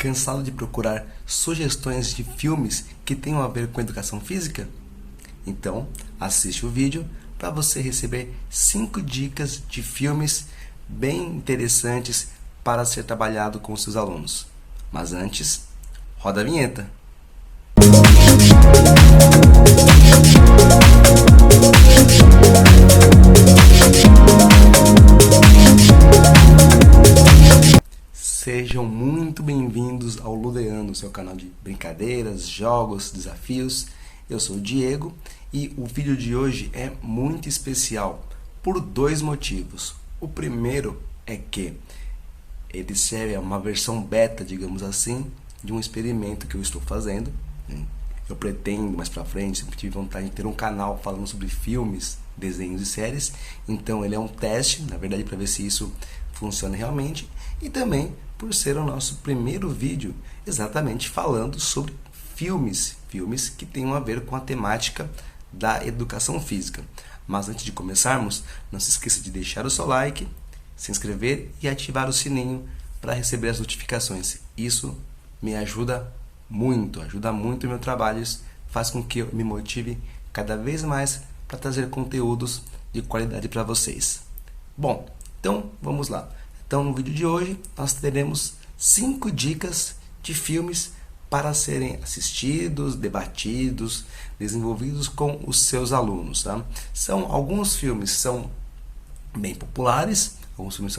Cansado de procurar sugestões de filmes que tenham a ver com educação física? Então, assiste o vídeo para você receber 5 dicas de filmes bem interessantes para ser trabalhado com seus alunos. Mas antes, roda a vinheta. Sejam muito bem-vindos ao Ludeando, seu canal de brincadeiras, jogos, desafios. Eu sou o Diego e o vídeo de hoje é muito especial por 2 motivos. O primeiro é que ele serve a uma versão beta, digamos assim, de um experimento que eu estou fazendo. Eu pretendo mais pra frente, sempre tive vontade de ter um canal falando sobre filmes, desenhos e séries. Então ele é um teste, na verdade, para ver se isso funciona realmente. E também por ser o nosso primeiro vídeo exatamente falando sobre filmes que tenham a ver com a temática da educação física. Mas antes de começarmos, não se esqueça de deixar o seu like, se inscrever e ativar o sininho para receber as notificações. Isso me ajuda muito o meu trabalho, faz com que eu me motive cada vez mais para trazer conteúdos de qualidade para vocês. Bom, então vamos lá. Então no vídeo de hoje nós teremos 5 dicas de filmes para serem assistidos, debatidos, desenvolvidos com os seus alunos, tá? Alguns filmes são bem populares, alguns filmes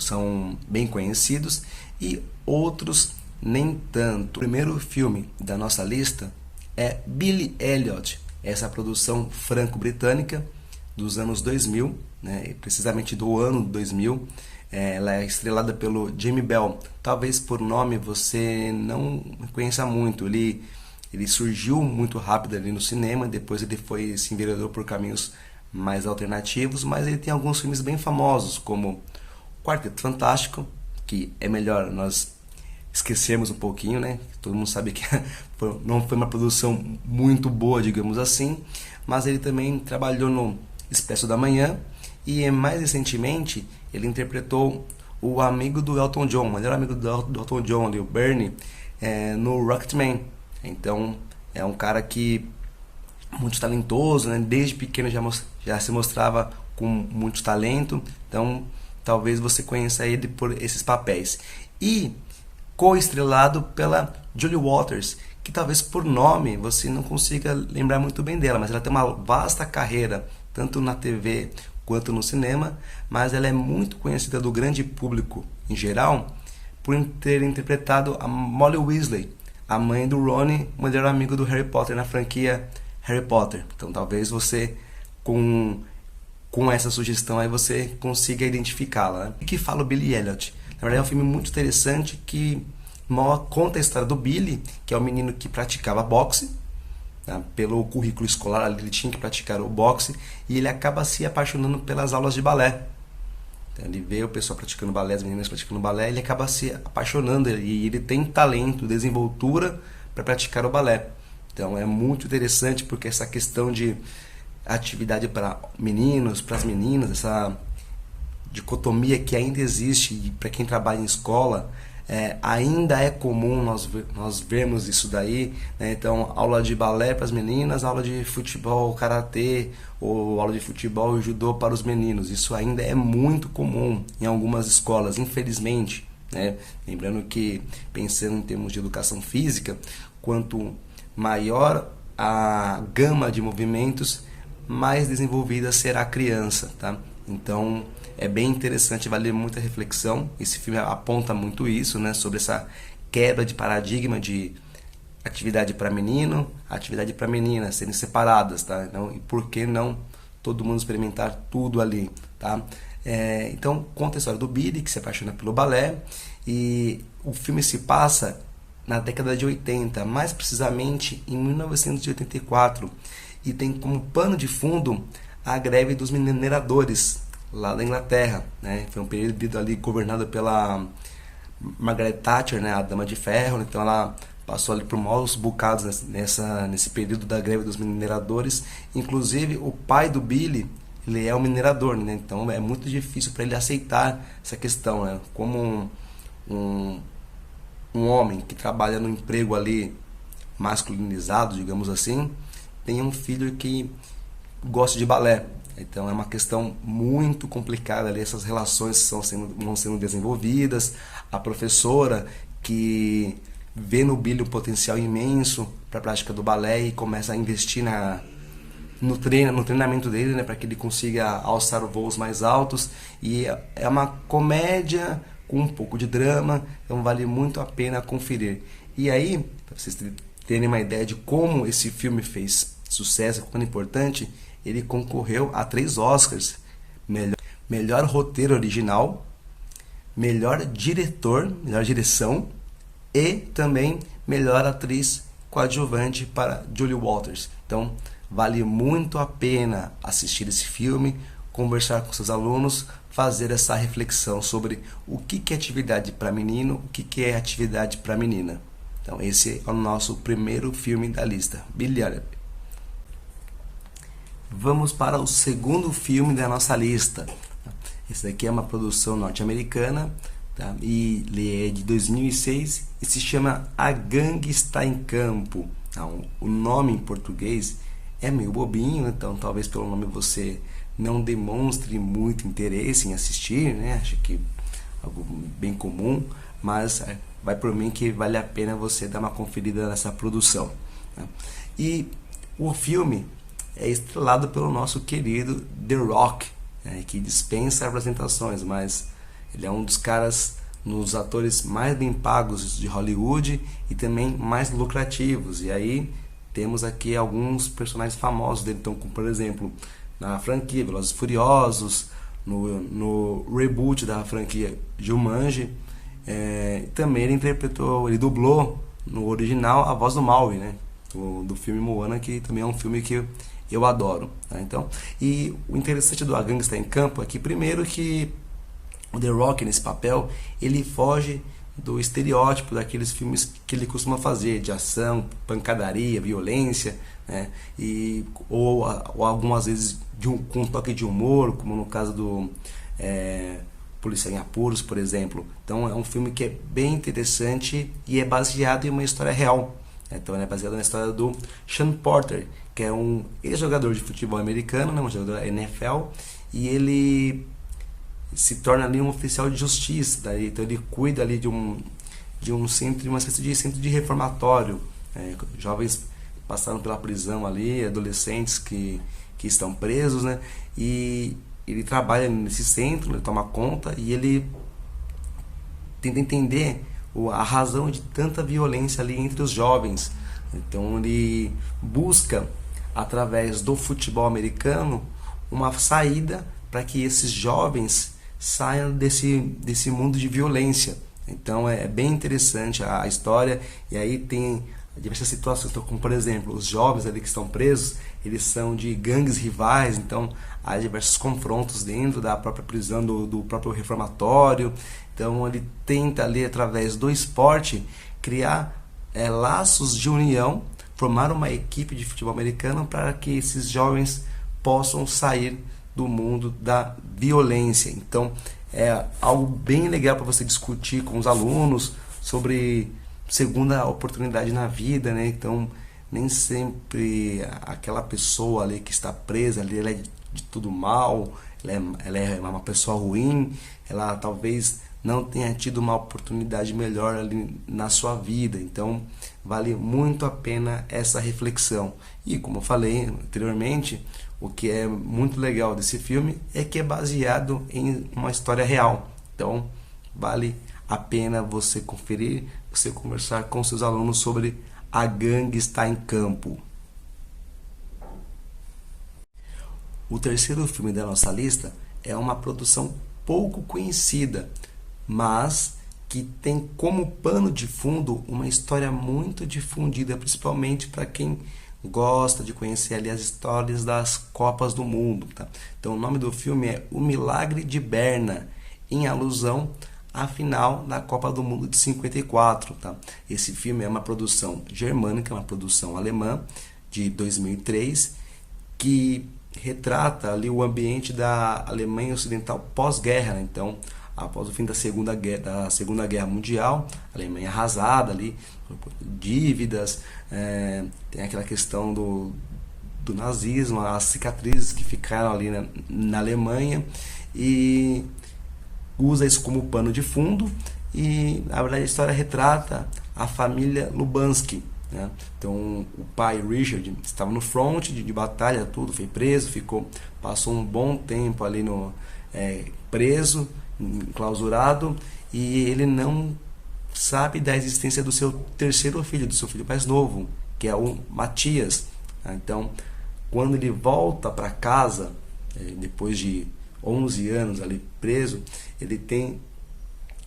são bem conhecidos e outros nem tanto. O primeiro filme da nossa lista é Billy Elliot, essa produção franco-britânica dos anos 2000, né? Precisamente do ano 2000. Ela é estrelada pelo Jamie Bell. Talvez por nome você não conheça muito. Ele surgiu muito rápido ali no cinema, depois ele se enveredou por caminhos mais alternativos, mas ele tem alguns filmes bem famosos, como Quarteto Fantástico, que é melhor nós esquecermos um pouquinho, né? Todo mundo sabe que não foi uma produção muito boa, digamos assim, mas ele também trabalhou no Expresso da Manhã e mais recentemente ele interpretou o amigo do Elton John, o melhor amigo do Elton John, o Bernie, no Rocketman. Então é um cara que muito talentoso, né? Desde pequeno já se mostrava com muito talento, então talvez você conheça ele por esses papéis. E co-estrelado pela Julie Walters, que talvez por nome você não consiga lembrar muito bem dela, mas ela tem uma vasta carreira, tanto na TV quanto no cinema, mas ela é muito conhecida do grande público em geral por ter interpretado a Molly Weasley, a mãe do Ron, o melhor amigo do Harry Potter na franquia Harry Potter. Então talvez você com essa sugestão aí você consiga identificá-la, né? E que fala o Billy Elliot. Na verdade é um filme muito interessante que conta a história do Billy, que é um menino que praticava boxe. Pelo currículo escolar ele tinha que praticar o boxe e ele acaba se apaixonando pelas aulas de balé. Então, ele vê o pessoal praticando balé, as meninas praticando balé, ele acaba se apaixonando e ele tem talento, desenvoltura para praticar o balé. Então é muito interessante porque essa questão de atividade para meninos, para as meninas, essa dicotomia que ainda existe para quem trabalha em escola, ainda é comum nós vermos isso daí, né? Então aula de balé para as meninas, aula de futebol, karatê, ou aula de futebol e judô para os meninos. Isso ainda é muito comum em algumas escolas, infelizmente, né? Lembrando que, pensando em termos de educação física, quanto maior a gama de movimentos, mais desenvolvida será a criança, tá? Então é bem interessante, vale muita reflexão. Esse filme aponta muito isso, né? Sobre essa quebra de paradigma de atividade para menino, atividade para menina, serem separadas, tá? Então, e por que não todo mundo experimentar tudo ali, tá? Então conta a história do Billy, que se apaixona pelo balé, e o filme se passa na década de 80, mais precisamente em 1984, e tem como pano de fundo a greve dos mineradores lá da Inglaterra, né? Foi um período ali governado pela Margaret Thatcher, né? A Dama de Ferro. Então ela passou ali por maus bocados nesse período da greve dos mineradores. Inclusive o pai do Billy, ele é um minerador, né? Então é muito difícil para ele aceitar essa questão, né? Como um homem que trabalha no emprego ali masculinizado, digamos assim, tenha um filho que gosta de balé. Então é uma questão muito complicada ali, essas relações vão sendo desenvolvidas. A professora que vê no Billy um potencial imenso para a prática do balé e começa a investir no treinamento dele, né, para que ele consiga alçar voos mais altos. E é uma comédia com um pouco de drama, então vale muito a pena conferir. E aí, para vocês terem uma ideia de como esse filme fez sucesso, quão importante, ele concorreu a 3 Oscars: melhor roteiro original, melhor diretor, melhor direção e também melhor atriz coadjuvante para Julie Walters. Então vale muito a pena assistir esse filme, conversar com seus alunos, fazer essa reflexão sobre o que é atividade para menino, o que é atividade para menina. Então esse é o nosso primeiro filme da lista, Billy Elliot. Vamos para o segundo filme da nossa lista. Esse daqui é uma produção norte-americana, tá? E ele é de 2006 e se chama A Gangue Está em Campo. Então, o nome em português é meio bobinho, então talvez pelo nome você não demonstre muito interesse em assistir, né? Acho que é algo bem comum, mas vai por mim que vale a pena você dar uma conferida nessa produção, tá? E o filme é estrelado pelo nosso querido The Rock, né, que dispensa apresentações, mas ele é um dos caras, nos atores mais bem pagos de Hollywood e também mais lucrativos. E aí temos aqui alguns personagens famosos dele, então, como por exemplo na franquia Velozes e Furiosos, no reboot da franquia Jumanji, também ele dublou no original a voz do Maui, né, do filme Moana, que também é um filme que eu adoro, tá? Então, e o interessante do A Gangue Está em Campo é que, primeiro, que o The Rock nesse papel, ele foge do estereótipo daqueles filmes que ele costuma fazer, de ação, pancadaria, violência, né? Ou algumas vezes com um toque de humor, como no caso do Polícia em Apuros, por exemplo. Então é um filme que é bem interessante e é baseado em uma história real. Então ele é baseado na história do Sean Porter, que é um ex-jogador de futebol americano, né, um jogador da NFL, e ele se torna ali um oficial de justiça. Daí, então ele cuida ali de um centro, de uma espécie de centro de reformatório. Jovens passaram pela prisão ali, adolescentes que estão presos, né? E ele trabalha nesse centro, ele toma conta e ele tenta entender a razão de tanta violência ali entre os jovens. Então ele busca, através do futebol americano, uma saída para que esses jovens saiam desse mundo de violência. Então é bem interessante a história, e aí tem diversas situações, então, como por exemplo, os jovens ali que estão presos, eles são de gangues rivais, então há diversos confrontos dentro da própria prisão, do próprio reformatório. Então ele tenta ali, através do esporte, criar laços de união, formar uma equipe de futebol americano para que esses jovens possam sair do mundo da violência. Então é algo bem legal para você discutir com os alunos sobre segunda oportunidade na vida, né? Então nem sempre aquela pessoa ali que está presa ali, ela é de tudo mal, ela é uma pessoa ruim, ela talvez não tenha tido uma oportunidade melhor ali na sua vida. Então vale muito a pena essa reflexão. E como eu falei anteriormente, o que é muito legal desse filme é que é baseado em uma história real. Então vale a pena você conferir, você conversar com seus alunos sobre A Gangue Está em Campo. O terceiro filme da nossa lista é uma produção pouco conhecida, mas que tem como pano de fundo uma história muito difundida, principalmente para quem gosta de conhecer ali as histórias das Copas do Mundo, tá? Então o nome do filme é O Milagre de Berna, em alusão à final da Copa do Mundo de 54, tá? Esse filme é uma produção germânica, uma produção alemã de 2003, que retrata ali o ambiente da Alemanha Ocidental pós-guerra, né? Então após o fim da Segunda Guerra Mundial, a Alemanha arrasada ali, dívidas, tem aquela questão do nazismo, as cicatrizes que ficaram ali na Alemanha, e usa isso como pano de fundo. E na verdade a história retrata a família Lubansky, né? Então o pai Richard estava no front de batalha, tudo, foi preso, passou um bom tempo ali preso, enclausurado, e ele não sabe da existência do seu terceiro filho, do seu filho mais novo, que é o Matias. Então, quando ele volta para casa, depois de 11 anos ali preso, ele tem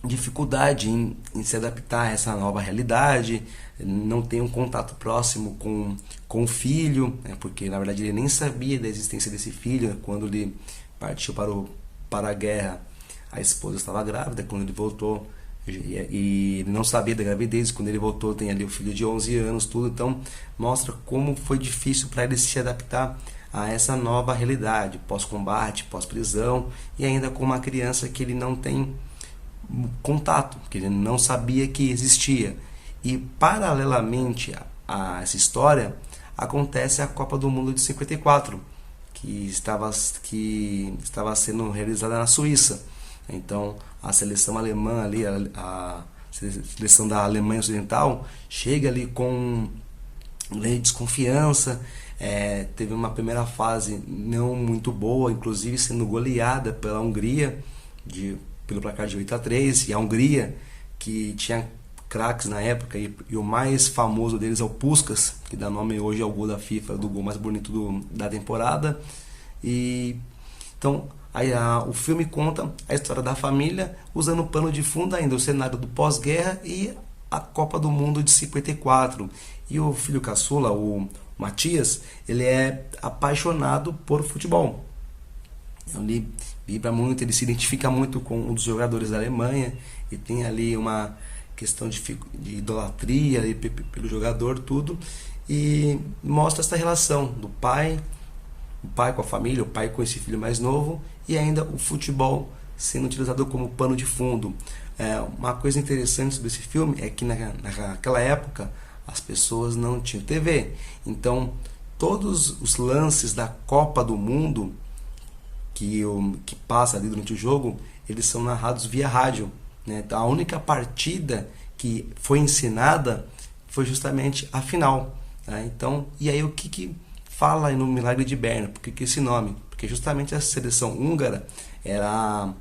dificuldade em se adaptar a essa nova realidade, não tem um contato próximo com o filho, né, porque na verdade ele nem sabia da existência desse filho. Quando ele partiu para a guerra, a esposa estava grávida. Quando ele voltou, e ele não sabia da gravidez, quando ele voltou tem ali o filho de 11 anos, tudo. Então mostra como foi difícil para ele se adaptar a essa nova realidade, pós-combate, pós-prisão, e ainda com uma criança que ele não tem contato, que ele não sabia que existia. E paralelamente a essa história acontece a Copa do Mundo de 54, que estava sendo realizada na Suíça. Então a seleção alemã ali, a seleção da Alemanha Ocidental, chega ali com desconfiança. Teve uma primeira fase não muito boa, inclusive sendo goleada pela Hungria pelo placar de 8-3, e a Hungria, que tinha craques na época, e o mais famoso deles é o Puskás, que dá nome hoje ao gol da FIFA, do gol mais bonito da temporada. E então aí o filme conta a história da família, usando o pano de fundo ainda o cenário do pós-guerra e a Copa do Mundo de 54. E o filho caçula, o Matias, ele é apaixonado por futebol. Ele vibra muito, ele se identifica muito com um dos jogadores da Alemanha, e tem ali uma questão de idolatria ali pelo jogador, tudo. E mostra essa relação do pai, o pai com a família, o pai com esse filho mais novo, e ainda o futebol sendo utilizado como pano de fundo. Uma coisa interessante sobre esse filme é que naquela época as pessoas não tinham TV, então todos os lances da Copa do Mundo que passa ali durante o jogo, eles são narrados via rádio, né? Então, a única partida que foi ensinada foi justamente a final, né? Então, e aí o que fala no Milagre de Berna? Por que esse nome? Porque justamente a seleção húngara era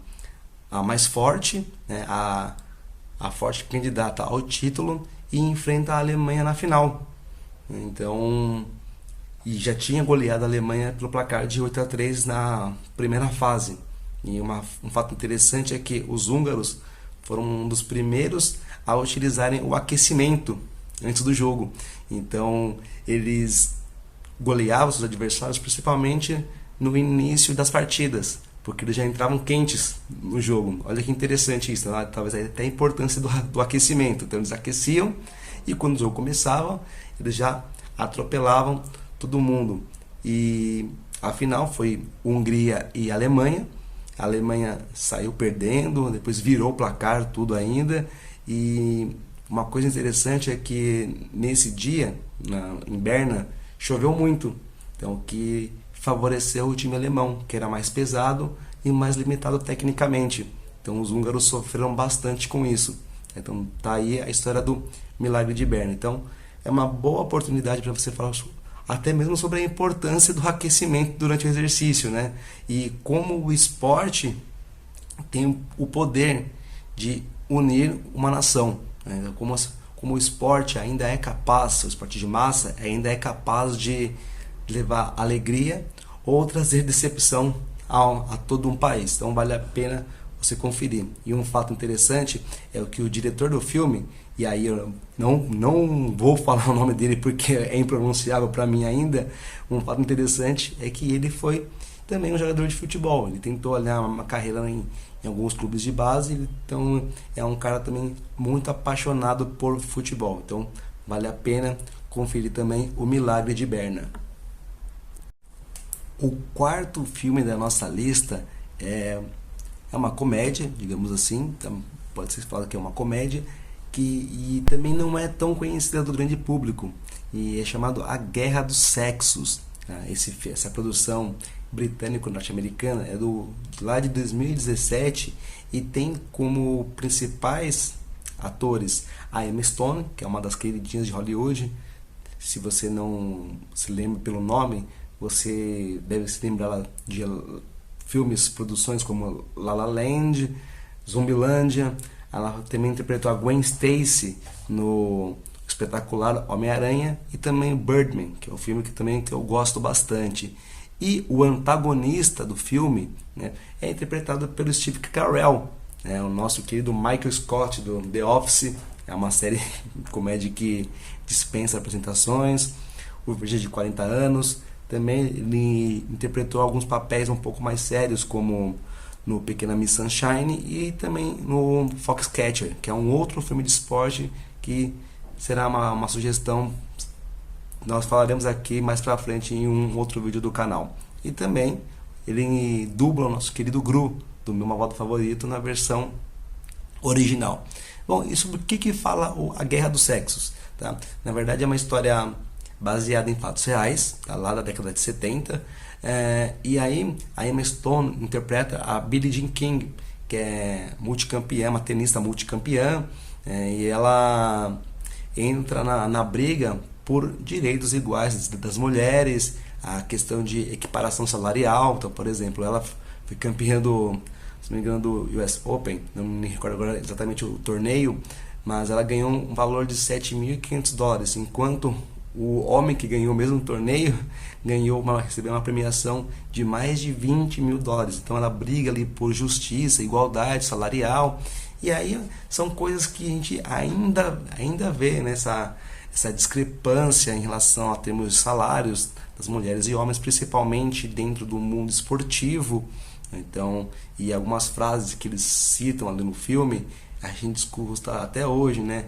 a mais forte, né? A forte candidata ao título, e enfrenta a Alemanha na final. Então, e já tinha goleado a Alemanha pelo placar de 8-3 na primeira fase. E um fato interessante é que os húngaros foram um dos primeiros a utilizarem o aquecimento antes do jogo. Então eles goleavam seus adversários principalmente no início das partidas, porque eles já entravam quentes no jogo. Olha que interessante isso, né? Talvez até a importância do aquecimento. Então eles aqueciam, e quando o jogo começava, eles já atropelavam todo mundo. E a final foi Hungria e Alemanha. A Alemanha saiu perdendo, depois virou o placar, tudo ainda. E uma coisa interessante é que nesse dia, em Berna, choveu muito, então que favoreceu o time alemão, que era mais pesado e mais limitado tecnicamente. Então os húngaros sofreram bastante com isso. Então tá aí a história do Milagre de Berna. Então é uma boa oportunidade para você falar até mesmo sobre a importância do aquecimento durante o exercício, né? E como o esporte tem o poder de unir uma nação, né? Então, como o esporte ainda é capaz, o esporte de massa ainda é capaz de levar alegria ou trazer decepção a todo um país. Então vale a pena você conferir. E um fato interessante é o que o diretor do filme, e aí eu não vou falar o nome dele porque é impronunciável para mim ainda, um fato interessante é que ele foi também um jogador de futebol. Ele tentou olhar uma carreira em alguns clubes de base, então é um cara também muito apaixonado por futebol. Então vale a pena conferir também o Milagre de Berna. O quarto filme da nossa lista é É uma comédia, digamos assim, então pode ser falado que é uma comédia, e também não é tão conhecida do grande público, e é chamado A Guerra dos Sexos. Essa produção britânico-norte-americana é lá de 2017 e tem como principais atores a Emma Stone, que é uma das queridinhas de Hollywood. Se você não se lembra pelo nome, você deve se lembrar de filmes, produções como La La Land, Zumbilândia. Ela também interpretou a Gwen Stacy no espetacular Homem-Aranha e também Birdman, que é um filme que eu gosto bastante. E o antagonista do filme, né, é interpretado pelo Steve Carell, né, o nosso querido Michael Scott do The Office. É uma série de comédia que dispensa apresentações. O Virgem de 40 anos. Também ele interpretou alguns papéis um pouco mais sérios, como no Pequena Miss Sunshine e também no Foxcatcher, que é um outro filme de esporte que será uma sugestão. Nós falaremos aqui mais pra frente em um outro vídeo do canal. E também ele dubla o nosso querido Gru, do meu malvado favorito, na versão original. Bom, e sobre o que fala A Guerra dos Sexos? Tá? Na verdade é uma história baseada em fatos reais, tá? Lá da década de 70. E aí a Emma Stone interpreta a Billie Jean King, que é multicampeã, uma tenista multicampeã, e ela entra na briga por direitos iguais das mulheres, a questão de equiparação salarial. Então, por exemplo, ela foi campeã se não me engano, do US Open, não me recordo agora exatamente o torneio, mas ela ganhou um valor de $7.500, enquanto o homem que ganhou o mesmo torneio recebeu uma premiação de mais de $20 mil. Então ela briga ali por justiça, igualdade salarial. E aí são coisas que a gente ainda vê nessa essa discrepância em relação a termos de salários das mulheres e homens, principalmente dentro do mundo esportivo. Então, e algumas frases que eles citam ali no filme, a gente escuta até hoje, né?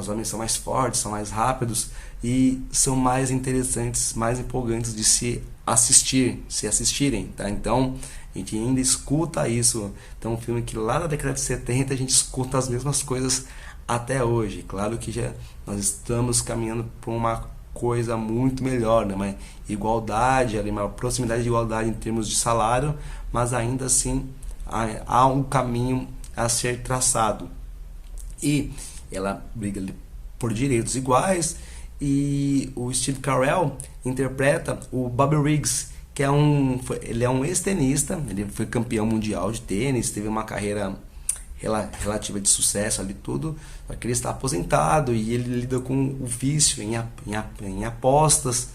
Os homens são mais fortes, são mais rápidos e são mais interessantes, mais empolgantes de se assistirem, tá? Então, a gente ainda escuta isso. Então, um filme que lá na década de 70 a gente escuta as mesmas coisas até hoje. Claro que nós estamos caminhando para uma coisa muito melhor, né? Uma igualdade, uma proximidade de igualdade em termos de salário, mas ainda assim há um caminho a ser traçado. E ela briga por direitos iguais, e o Steve Carell interpreta o Bobby Riggs, que ele é um ex-tenista, ele foi campeão mundial de tênis, teve uma carreira relativa de sucesso ali tudo, só que ele está aposentado e ele lida com o vício em apostas.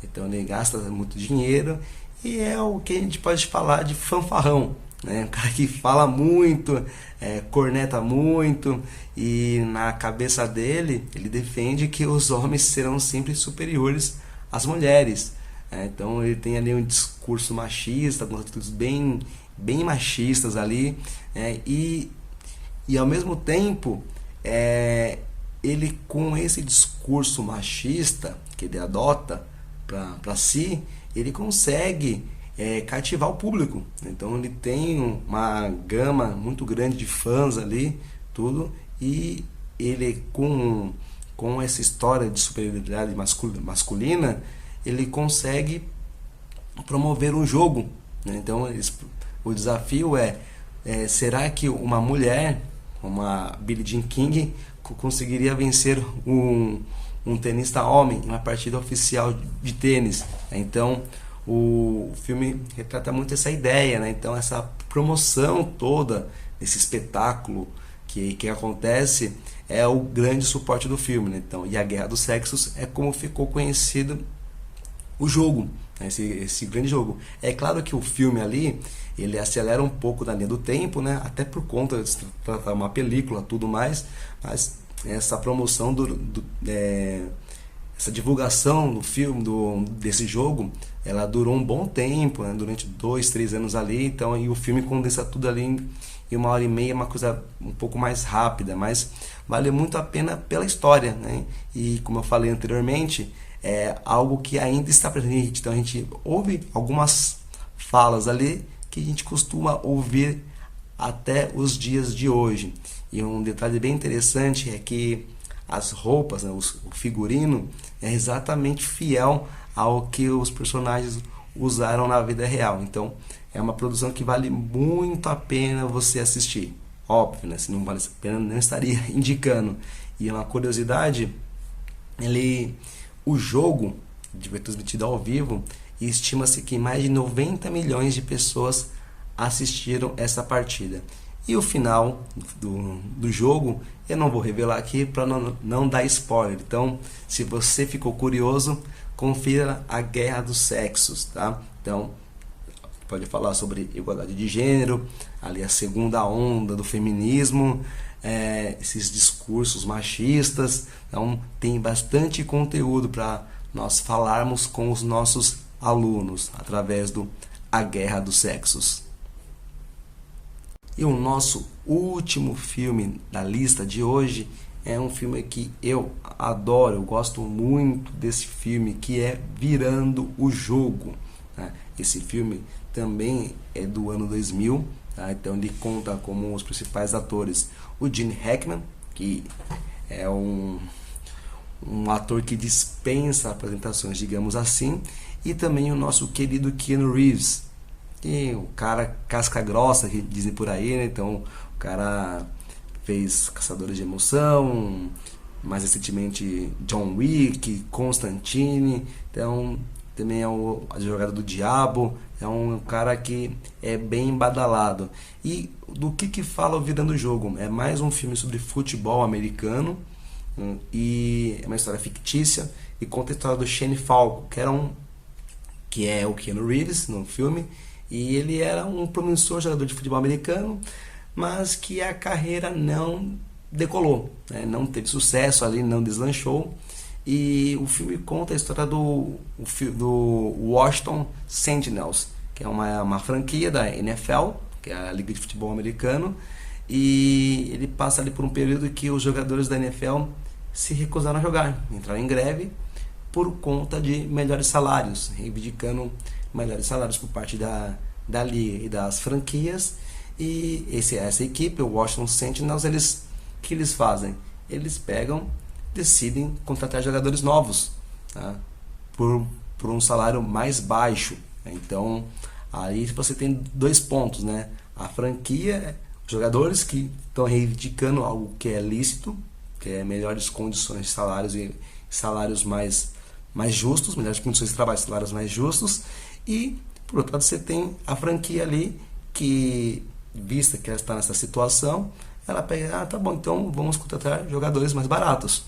Então ele gasta muito dinheiro e é o que a gente pode falar de fanfarrão, né? Um cara que fala muito, corneta muito, e na cabeça dele ele defende que os homens serão sempre superiores às mulheres. Então ele tem ali um discurso machista, algumas atitudes bem machistas ali, e ao mesmo tempo ele, com esse discurso machista que ele adota para si, ele consegue cativar o público. Então ele tem uma gama muito grande de fãs ali, tudo, e ele com essa história de superioridade masculina, ele consegue promover um jogo, né? Então o desafio será que uma mulher, uma Billie Jean King, conseguiria vencer um tenista homem em uma partida oficial de tênis? Então o filme retrata muito essa ideia, né? Então essa promoção toda, esse espetáculo que acontece, é o grande suporte do filme, né? Então, e a Guerra dos Sexos é como ficou conhecido o jogo, né? Esse grande jogo. É claro que o filme ali, ele acelera um pouco da linha do tempo, né? Até por conta de se tratar uma película, tudo mais, mas essa promoção essa divulgação do filme, desse jogo, ela durou um bom tempo, né? Durante 2-3 anos ali. Então, e o filme condensa tudo ali em 1h30, uma coisa um pouco mais rápida, mas vale muito a pena pela história, né? E como eu falei anteriormente, é algo que ainda está presente. Então a gente ouve algumas falas ali que a gente costuma ouvir até os dias de hoje. E um detalhe bem interessante é que as roupas, né, o figurino é exatamente fiel ao que os personagens usaram na vida real. Então é uma produção que vale muito a pena você assistir. Óbvio, né? Se não vale a pena, não estaria indicando. E uma curiosidade, o jogo foi transmitido ao vivo e estima-se que mais de 90 milhões de pessoas assistiram essa partida. E o final do jogo eu não vou revelar aqui para não dar spoiler. Então, se você ficou curioso, confira a Guerra dos Sexos, tá? Então, pode falar sobre igualdade de gênero, ali a segunda onda do feminismo, esses discursos machistas. Então, tem bastante conteúdo para nós falarmos com os nossos alunos através do A Guerra dos Sexos. E o nosso último filme da lista de hoje é um filme que eu adoro, eu gosto muito desse filme, que é Virando o Jogo. Tá? Esse filme também é do ano 2000, tá? Então ele conta como os principais atores o Gene Hackman, que é um ator que dispensa apresentações, digamos assim, e também o nosso querido Keanu Reeves, que o cara casca grossa, que dizem por aí, né? Então o cara fez Caçadores de Emoção, mais recentemente John Wick, Constantine, então também é o Advogado do Diabo, é um cara que é bem badalado. E do que fala o Virando o Jogo? É mais um filme sobre futebol americano, e é uma história fictícia e conta a história do Shane Falco, que é o Keanu Reeves no filme, e ele era um promissor jogador de futebol americano, mas que a carreira não decolou, né? Não teve sucesso ali, não deslanchou. E o filme conta a história do Washington Sentinels, que é uma franquia da NFL, que é a Liga de Futebol Americano, e ele passa ali por um período que os jogadores da NFL se recusaram a jogar, entraram em greve por conta de melhores salários, reivindicando melhores salários por parte da Liga e das franquias. E essa equipe, o Washington Sentinels, o que eles fazem? Eles decidem contratar jogadores novos, tá? por um salário mais baixo. Então, aí você tem dois pontos, né? A franquia, jogadores que estão reivindicando algo que é lícito, que é melhores condições de salários e salários mais justos, melhores condições de trabalho, salários mais justos. E, por outro lado, você tem a franquia ali que, vista que ela está nessa situação, ela pega, tá bom, então vamos contratar jogadores mais baratos,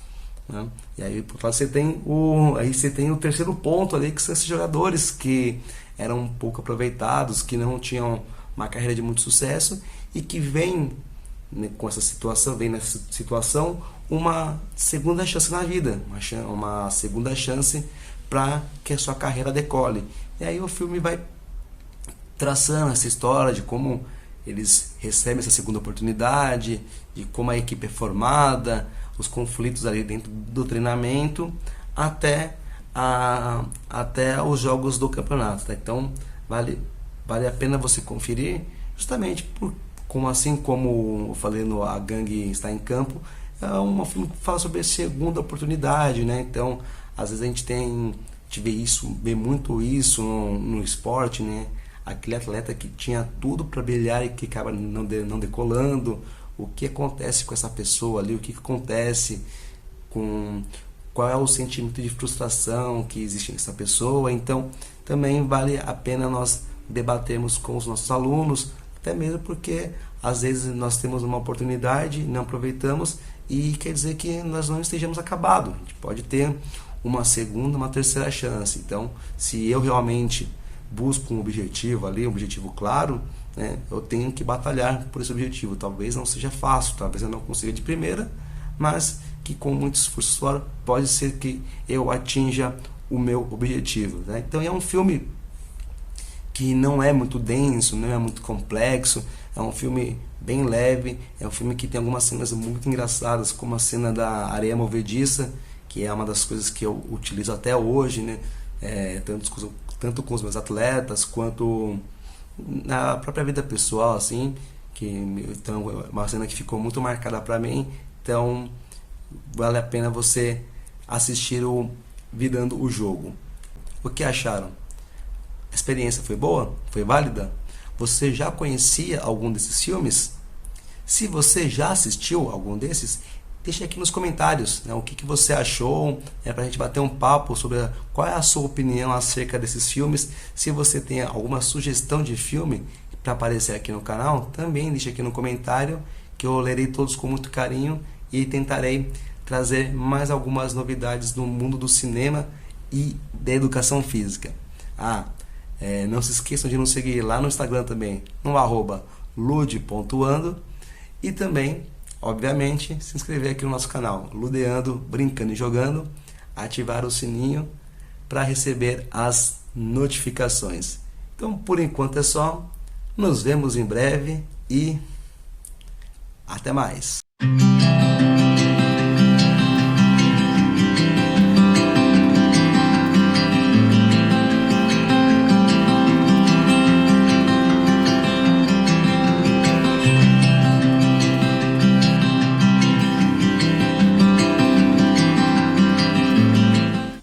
né? E aí, por outro lado, você tem o terceiro ponto ali, que são esses jogadores que eram um pouco aproveitados, que não tinham uma carreira de muito sucesso e que vem, né, com essa situação, vem nessa situação uma segunda chance na vida, uma segunda chance para que a sua carreira decole. E aí o filme vai traçando essa história de como eles recebem essa segunda oportunidade, de como a equipe é formada, os conflitos ali dentro do treinamento, até os jogos do campeonato, tá? Então vale a pena você conferir, justamente assim como eu falei no A Gangue Está em Campo, é um filme que fala sobre a segunda oportunidade, né? Então às vezes a gente vê muito isso no esporte, né? Aquele atleta que tinha tudo para brilhar e que acaba não decolando. O que acontece com essa pessoa ali? O que acontece qual é o sentimento de frustração que existe nessa pessoa? Então também vale a pena nós debatermos com os nossos alunos, até mesmo porque às vezes nós temos uma oportunidade, não aproveitamos, e quer dizer que nós não estejamos acabados. A gente pode ter uma segunda, uma terceira chance. Então, se eu realmente busco um objetivo ali, um objetivo claro, né, eu tenho que batalhar por esse objetivo. Talvez não seja fácil, talvez eu não consiga de primeira, mas que com muito esforço fora pode ser que eu atinja o meu objetivo, né? Então é um filme que não é muito denso, não é muito complexo, é um filme bem leve, é um filme que tem algumas cenas muito engraçadas, como a cena da areia movediça, que é uma das coisas que eu utilizo até hoje, né? Tanto com os meus atletas, quanto na própria vida pessoal, assim, Então, uma cena que ficou muito marcada para mim. Então, vale a pena você assistir o Virando o Jogo. O que acharam? A experiência foi boa? Foi válida? Você já conhecia algum desses filmes? Se você já assistiu algum desses, deixa aqui nos comentários, né, o que você achou, para a gente bater um papo sobre qual é a sua opinião acerca desses filmes. Se você tem alguma sugestão de filme para aparecer aqui no canal, também deixa aqui no comentário, que eu lerei todos com muito carinho e tentarei trazer mais algumas novidades no mundo do cinema e da educação física. Não se esqueçam de nos seguir lá no Instagram também, no @lude.ando, e também, obviamente, se inscrever aqui no nosso canal, Ludeando, Brincando e Jogando, ativar o sininho para receber as notificações. Então, por enquanto é só, nos vemos em breve e até mais!